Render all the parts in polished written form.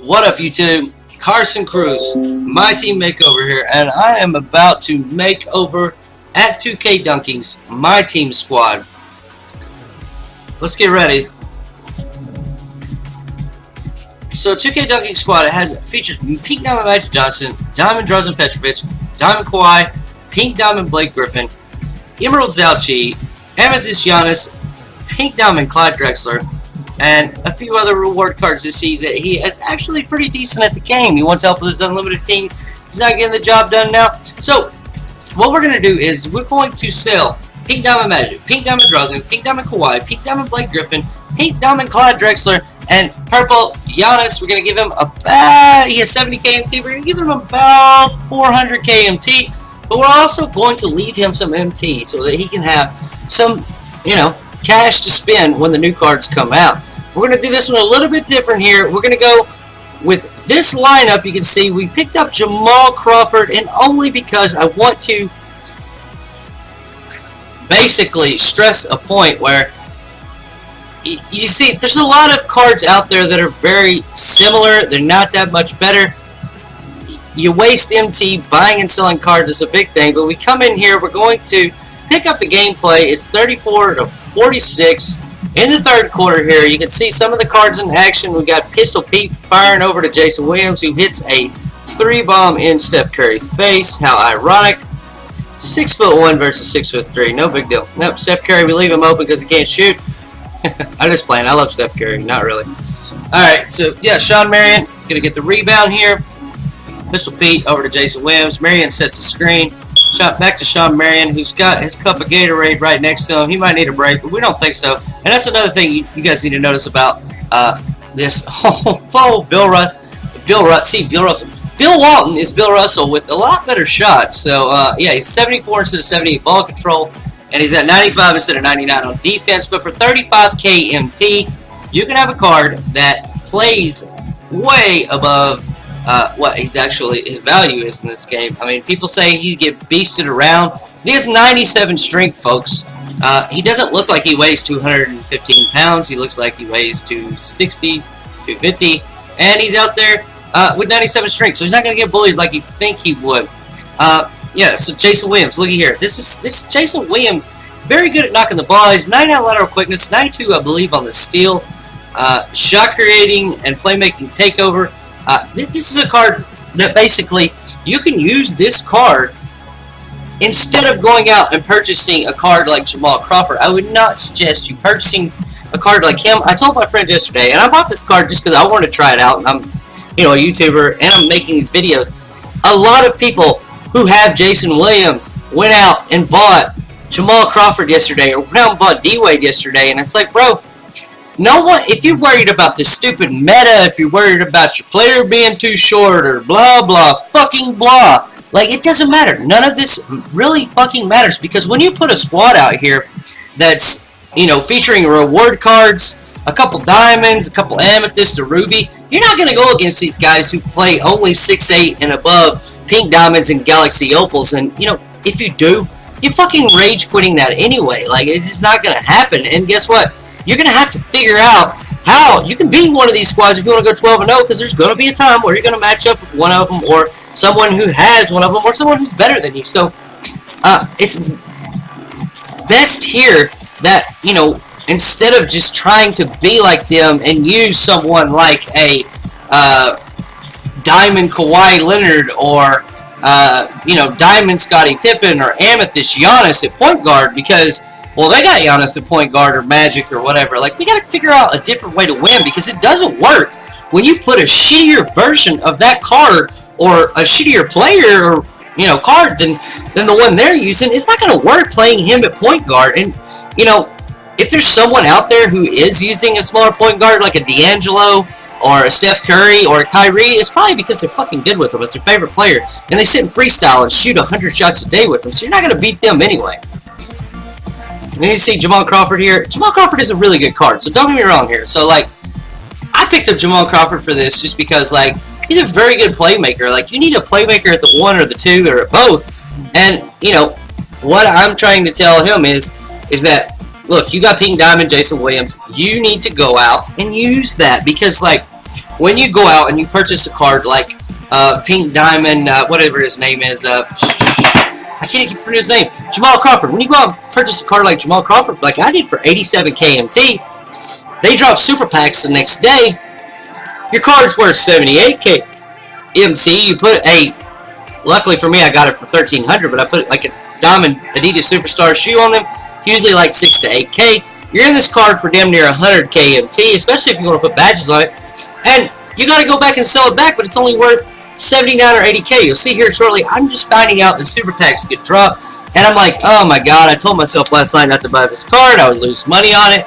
What up, YouTube? Carson Cruz, Myteam Makeover here, and I am about to make over at 2K Dunking's My Team squad. Let's get ready. So 2K Dunking squad features Pink Diamond Magic Johnson, Diamond Drazen Petrovic, Diamond Kawhi, Pink Diamond Blake Griffin, Emerald Galxy, Amethyst Giannis, Pink Diamond Clyde Drexler, and a few other reward cards to see that he is actually pretty decent at the game. He wants help with his unlimited team. He's not getting the job done now. So what we're going to do is we're going to sell Pink Diamond Magic, Pink Diamond Drazen, Pink Diamond Kawhi, Pink Diamond Blake Griffin, Pink Diamond Clyde Drexler, and Purple Giannis. We're going to give him about, he has 70 KMT, we're going to give him about 400 KMT, but we're also going to leave him some MT so that he can have some, cash to spend when the new cards come out. We're going to do this one a little bit different here. We're going to go with this lineup. You can see we picked up Jamal Crawford, and only because I want to basically stress a point where you see there's a lot of cards out there that are very similar. They're not that much better. You waste MT buying and selling cards is a big thing, but we come in here, we're going to pick up the gameplay. It's 34-46 in the third quarter here. You can see some of the cards in action. We got Pistol Pete firing over to Jason Williams, who hits a 3-bomb in Steph Curry's face. How ironic. 6'1" versus 6'3". No big deal. Nope, Steph Curry, we leave him open because he can't shoot. I'm just playing. I love Steph Curry. Not really. Alright, so yeah, Sean Marion going to get the rebound here. Pistol Pete over to Jason Williams. Marion sets the screen. Shot back to Sean Marion, who's got his cup of Gatorade right next to him. He might need a break, but we don't think so. And that's another thing you guys need to notice about this. Bill Russell. Bill Walton is Bill Russell with a lot better shots. So, yeah, he's 74 instead of 78 ball control, and he's at 95 instead of 99 on defense. But for 35K MT, you can have a card that plays way above what his value is in this game. I mean, people say he get beasted around. He has 97 strength, folks. He doesn't look like he weighs 215 pounds. He looks like he weighs 260, 250, and he's out there with 97 strength, so he's not going to get bullied like you think he would. Yeah, so Jason Williams, looky here. This Jason Williams, very good at knocking the ball. He's 99 lateral quickness, 92, I believe, on the steal. Shot creating and playmaking takeover. This is a card that basically you can use this card instead of going out and purchasing a card like Jamal Crawford. I would not suggest you purchasing a card like him. I told my friend yesterday, and I bought this card just because I wanted to try it out. And I'm, a YouTuber, and I'm making these videos. A lot of people who have Jason Williams went out and bought Jamal Crawford yesterday, or went out and bought D-Wade yesterday, and it's like, bro, no one, if you're worried about this stupid meta, if you're worried about your player being too short or blah, blah, fucking blah, like, it doesn't matter. None of this really fucking matters, because when you put a squad out here that's, featuring reward cards, a couple diamonds, a couple amethysts, a ruby, you're not going to go against these guys who play only 6'8" and above pink diamonds and galaxy opals, and, if you do, you're fucking rage quitting that anyway. Like, it's just not going to happen, and guess what? You're going to have to figure out how you can beat one of these squads if you want to go 12-0, because there's going to be a time where you're going to match up with one of them, or someone who has one of them, or someone who's better than you. So, it's best here that, instead of just trying to be like them and use someone like a Diamond Kawhi Leonard, or, Diamond Scottie Pippen, or Amethyst Giannis at point guard, because, well, they got Giannis at point guard or Magic or whatever. Like, we got to figure out a different way to win, because it doesn't work when you put a shittier version of that card, or a shittier player, or, card than the one they're using. It's not going to work playing him at point guard. And, if there's someone out there who is using a smaller point guard, like a D'Angelo, or a Steph Curry, or a Kyrie, it's probably because they're fucking good with them. It's their favorite player. And they sit in freestyle and shoot 100 shots a day with them, so you're not going to beat them anyway. And then you see Jamal Crawford here. Jamal Crawford is a really good card, so don't get me wrong here. So, like, I picked up Jamal Crawford for this just because, like, he's a very good playmaker. Like, you need a playmaker at the 1 or the 2 or at both. And, what I'm trying to tell him is that, look, you got Pink Diamond, Jason Williams. You need to go out and use that, because, like, when you go out and you purchase a card like Pink Diamond, whatever his name is, I can't keep his name, Jamal Crawford. When you go out and purchase a card like Jamal Crawford, like I did for 87 KMT, they drop super packs the next day. Your card's worth 78 KMT. You put a, luckily for me, I got it for 1300, but I put like a Diamond Adidas Superstar shoe on them, usually like 6 to 8K. You're in this card for damn near 100 KMT, especially if you want to put badges on it. And you got to go back and sell it back, but it's only worth 79 or 80K. You'll see here shortly, I'm just finding out that super packs get dropped, and I'm like, oh my god, I told myself last night not to buy this card. I would lose money on it.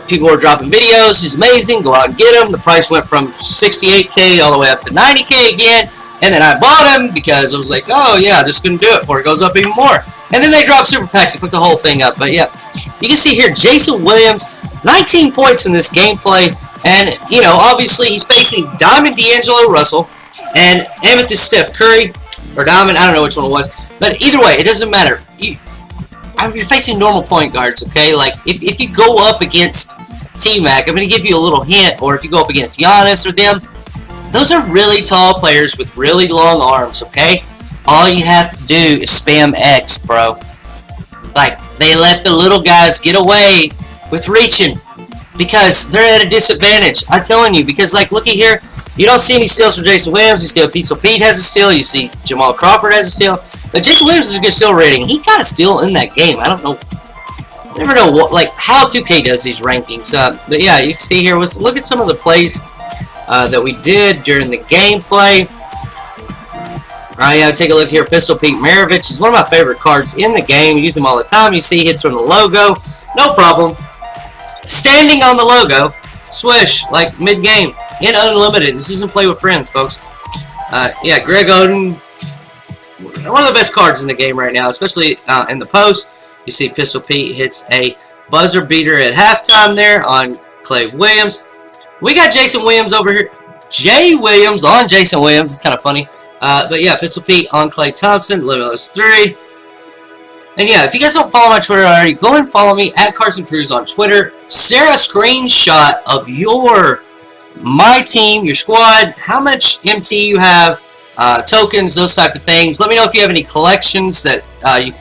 People were dropping videos. It's amazing. Go out and get them. The price went from 68K all the way up to 90K again. And then I bought them because I was like, oh yeah, just gonna do it before it goes up even more. And then they dropped super packs and put the whole thing up. But yeah, you can see here Jason Williams, 19 points in this gameplay. And, you know, obviously he's facing Diamond D'Angelo Russell and Amethyst Steph Curry, or Diamond, I don't know which one it was. But either way, it doesn't matter. You're facing normal point guards, okay? Like, if you go up against T-Mac, I'm going to give you a little hint, or if you go up against Giannis or them, those are really tall players with really long arms, okay? All you have to do is spam X, bro. Like, they let the little guys get away with reaching because they're at a disadvantage. I'm telling you, because, like, looky here. You don't see any steals from Jason Williams. You see Pistol Pete has a steal. You see Jamal Crawford has a steal. But Jason Williams is a good steal rating. He got a steal in that game. I don't know. I never know what, like, how 2K does these rankings. But yeah, you can see here. Look at some of the plays that we did during the gameplay. Alright, yeah, take a look here. Pistol Pete Maravich is one of my favorite cards in the game. I use them all the time. You see hits from the logo. No problem. Standing on the logo. Swish, like mid-game. In Unlimited. This isn't Play with Friends, folks. Yeah, Greg Oden. One of the best cards in the game right now, especially in the post. You see Pistol Pete hits a buzzer beater at halftime there on Clay Williams. We got Jason Williams over here. Jay Williams on Jason Williams. It's kind of funny. But yeah, Pistol Pete on Klay Thompson. Limitless 3. And yeah, if you guys don't follow my Twitter already, go and follow me at Carson Cruz on Twitter. Share a screenshot of your My Team, your squad, how much MT you have, tokens, those type of things. Let me know if you have any collections that you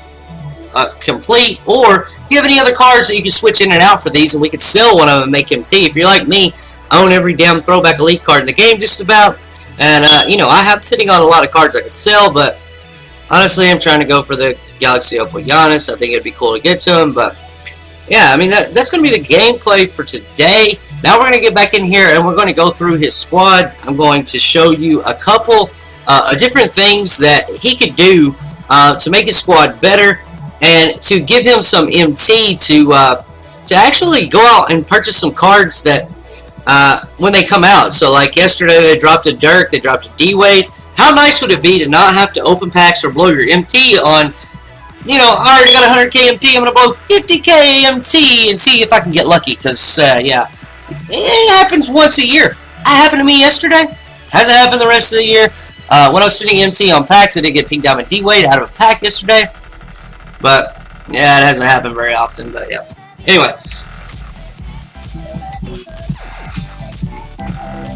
complete, or if you have any other cards that you can switch in and out for these, and we could sell one of them and make MT. If you're like me, I own every damn throwback elite card in the game just about, and you know, I have sitting on a lot of cards I could sell, but honestly, I'm trying to go for the Galaxy Opal Giannis. I think it'd be cool to get to him, but yeah, I mean, that's going to be the gameplay for today. Now we're going to get back in here and we're going to go through his squad. I'm going to show you a couple different things that he could do to make his squad better and to give him some MT to actually go out and purchase some cards that when they come out. So like yesterday they dropped a Dirk, they dropped a D-Wade. How nice would it be to not have to open packs or blow your MT on, you know, I already got 100k MT, I'm going to blow 50k MT and see if I can get lucky, because, yeah, it happens once a year. It happened to me yesterday. Hasn't happened the rest of the year. When I was spending MT on packs, I did get Pink Diamond D-Wade out of a pack yesterday. But, yeah, it hasn't happened very often, but, yeah. Anyway.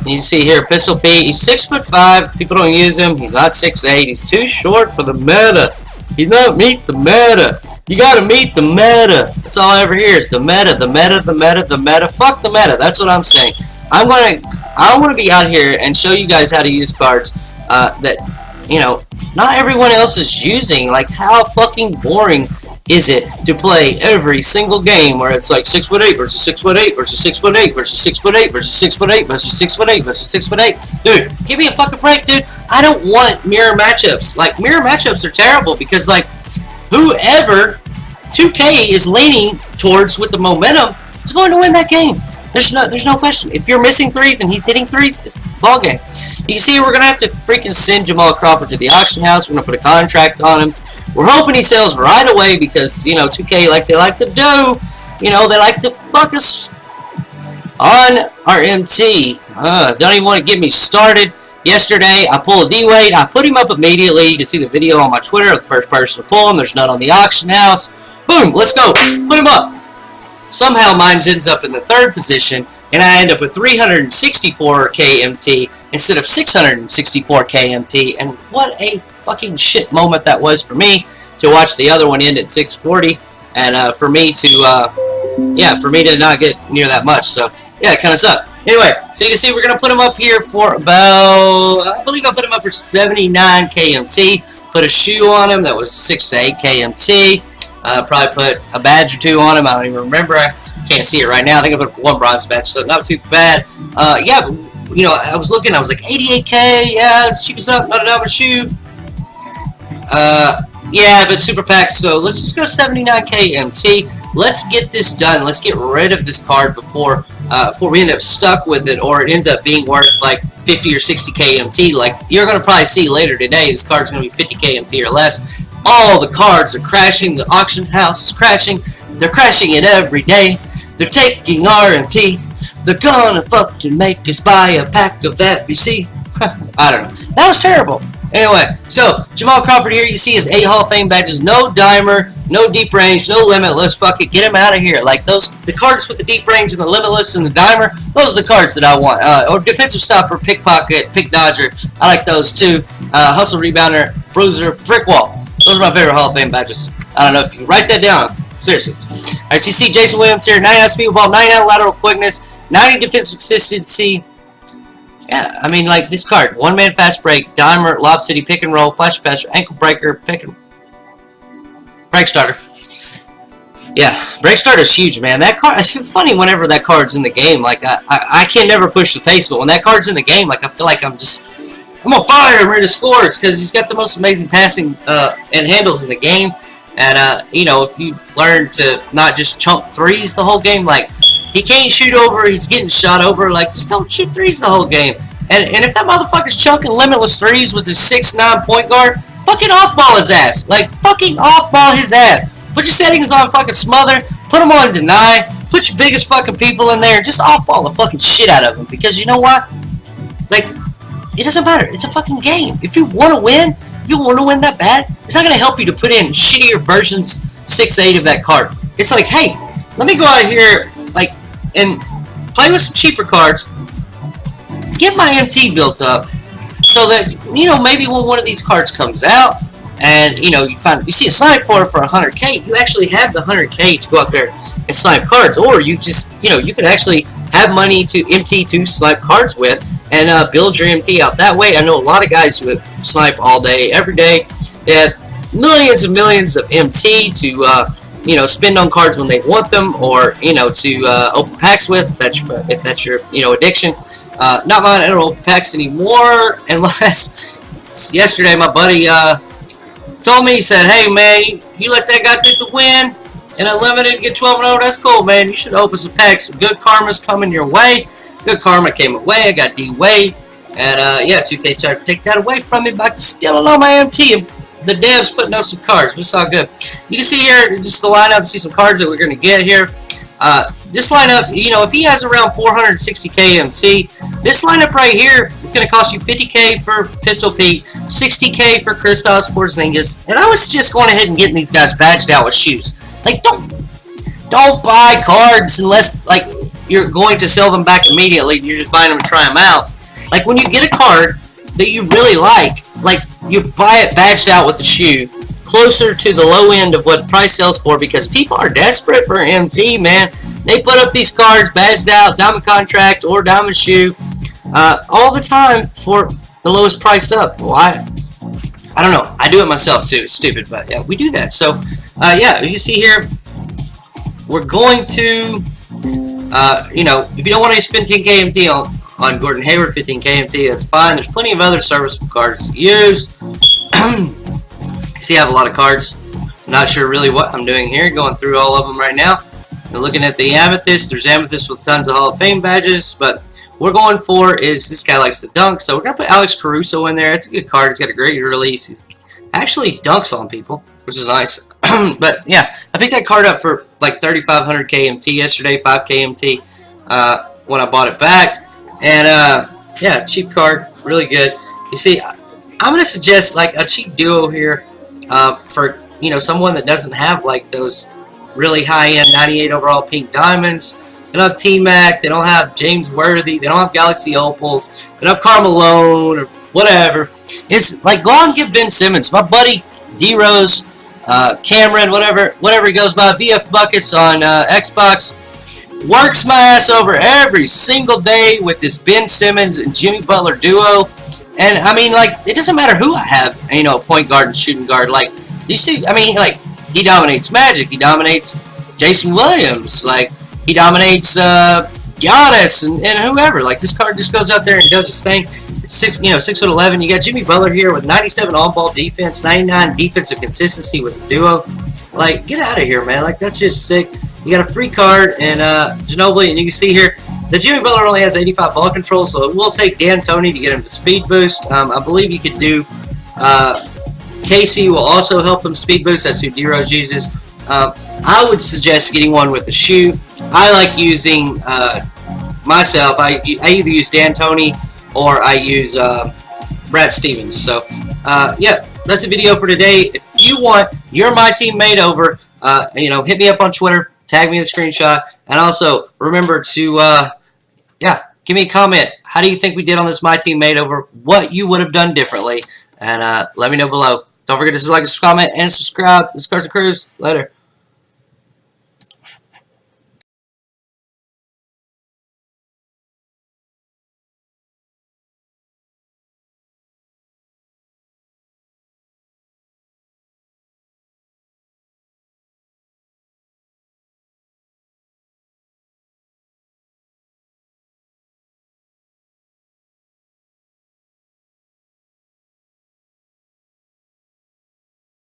You can see here, Pistol Pete, he's 6'5". People don't use him. He's not 6'8". He's too short for the meta. He's not meet the meta. You gotta meet the meta. That's all I ever hear is the meta, the meta, the meta, the meta. Fuck the meta. That's what I'm saying. I want to be out here and show you guys how to use cards that, you know, not everyone else is using. Like, how fucking boring is it to play every single game where it's like 6'8" versus 6'8" versus 6'8" versus 6'8" versus 6'8" versus 6'8" versus 6'8"? Dude, give me a fucking break, dude. I don't want mirror matchups. Like, mirror matchups are terrible because, like, whoever 2K is leaning towards with the momentum is going to win that game. There's no question. If you're missing threes and he's hitting threes, it's a ball game. You can see we're gonna have to freaking send Jamal Crawford to the auction house. We're gonna put a contract on him. We're hoping he sells right away because, you know, 2K, like they like to do, you know, they like to fuck us on our MT. Don't even want to get me started. Yesterday, I pulled a D-Wade. I put him up immediately. You can see the video on my Twitter of the first person to pull him. There's none on the auction house. Boom, let's go. Put him up. Somehow mine ends up in the third position. and I end up with 364 KMT instead of 664 KMT. And what a fucking shit moment that was for me to watch the other one end at 640, and for me to not get near that much. So yeah, it kind of sucked. Anyway, so you can see we're gonna put them up here for about, I believe I put them up for 79 KMT. Put a shoe on him that was 6 to 8 KMT. Probably put a badge or two on him. I don't even remember. I can't see it right now. I think I put one bronze badge, so not too bad. Yeah, you know, I was looking. I was like 88K. Yeah, cheapest up, not a diamond shoe. Yeah, but super packed. So let's just go 79 KMT. Let's get this done. Let's get rid of this card before we end up stuck with it, or it ends up being worth like 50 or 60 KMT. Like you're gonna probably see later today, this card's gonna be 50 KMT or less. All the cards are crashing. The auction house is crashing. They're crashing it every day. They're taking RMT. They're gonna fucking make us buy a pack of that BC. I don't know. That was terrible. Anyway, so Jamal Crawford here, you see his 8 Hall of Fame badges. No dimer, no deep range, no limitless. Fuck it, get him out of here. Like the cards with the deep range and the limitless and the dimer, those are the cards that I want. Or defensive stopper, pickpocket, pick dodger. I like those too. Hustle rebounder, bruiser, brick wall. Those are my favorite Hall of Fame badges. I don't know if you can write that down. Seriously. Alright, so you see Jason Williams here, 99 speed ball, 99 lateral quickness, 90 defensive consistency. Yeah, I mean, like this card, one man fast break, dimer, lob city, pick and roll, flash passer, ankle breaker, pick and break starter. Yeah, break starter is huge, man. That card, it's funny whenever that card's in the game. Like I can never push the pace, but when that card's in the game, like I feel like I'm on fire. I'm ready to score. It's because he's got the most amazing passing and handles in the game. And you know, if you learn to not just chunk threes the whole game, like. He can't shoot over, he's getting shot over, like, just don't shoot threes the whole game. And if that motherfucker's chunking limitless threes with his 6'9" point guard, fucking off-ball his ass. Like, fucking off-ball his ass. Put your settings on fucking smother, put them on deny, put your biggest fucking people in there, just off-ball the fucking shit out of them. Because you know what? Like, it doesn't matter, it's a fucking game. If you want to win, that bad, it's not going to help you to put in shittier versions 6'8" of that card. It's like, hey, let me go out here, like, and play with some cheaper cards, get my MT built up, so that, you know, maybe when one of these cards comes out, and, you know, you see a snipe for it for 100K, you actually have the 100K to go out there and snipe cards, or you just, you know, you could actually have money to MT to snipe cards with, and build your MT out that way. I know a lot of guys who snipe all day, every day. They have millions and millions of MT to, you know, spend on cards when they want them, or, you know, to open packs with, if that's your, you know, addiction. Not mine. I don't open packs anymore, unless yesterday my buddy told me, he said, hey man, you let that guy take the win and unlimited get 12-0, that's cool, man. You should open some packs. Good karma's coming your way. Good karma came away. I got D-Wade, and yeah, 2K tried to take that away from me by stealing all my MT. The devs putting out some cards. We saw good. You can see here just the lineup. See some cards that we're going to get here. This lineup, you know, if he has around 460K MT, this lineup right here is going to cost you 50K for Pistol Pete, 60K for Kristaps Porzingis, and I was just going ahead and getting these guys badged out with shoes. Like, don't buy cards unless, like, you're going to sell them back immediately. You're just buying them to try them out. Like, when you get a card that you really like, you buy it badged out with the shoe, closer to the low end of what the price sells for, because people are desperate for MT, man. They put up these cards badged out, diamond contract or diamond shoe, all the time for the lowest price up. Well, I don't know. I do it myself too. It's stupid, but yeah, we do that. So, yeah, you see here, we're going to, you know, if you don't want to spend 10K MT on Gordon Hayward, 15K MT, that's fine. There's plenty of other serviceable cards to use. See, I have a lot of cards. I'm not sure really what I'm doing here, going through all of them right now. We're looking at the Amethyst. There's Amethyst with tons of Hall of Fame badges, but what we're going for is, this guy likes to dunk, so we're going to put Alex Caruso in there. It's a good card. He's got a great release. He's actually dunks on people, which is nice. But yeah, I picked that card up for like 3,500 KMT yesterday, 5 KMT when I bought it back. And yeah, cheap card, really good. You see, I'm going to suggest like a cheap duo here for, you know, someone that doesn't have like those really high-end 98 overall pink diamonds. They don't have T-Mac. They don't have James Worthy. They don't have Galxy opals. They don't have Carmelone or whatever. It's like, go out and get Ben Simmons. My buddy D-Rose, Cameron, whatever he goes by, VF Buckets on Xbox, works my ass over every single day with this Ben Simmons and Jimmy Butler duo. And I mean, like, it doesn't matter who I have, you know, point guard and shooting guard. Like, you see, I mean, like, he dominates Magic, he dominates Jason Williams, like, he dominates Giannis and whoever. Like, this card just goes out there and does his thing. It's 6'11". You got Jimmy Butler here with 97 on-ball defense, 99 defensive consistency with the duo. Like, get out of here, man. Like, that's just sick. You got a free card and Ginobili, and you can see here the Jimmy Butler only has 85 ball control, so it will take D'Antoni to get him to speed boost. I believe you could do Casey will also help him speed boost. That's who D-Rose uses. I would suggest getting one with the shoe. I like using myself. I either use D'Antoni or I use Brad Stevens. So yeah, that's the video for today. If you want your My Team Makeover, you know, hit me up on Twitter, tag me in the screenshot, and also remember to yeah, give me a comment. How do you think we did on this My Team Makeover? What you would have done differently, and let me know below. Don't forget to like, comment, and subscribe. This is Carson Cruz. Later.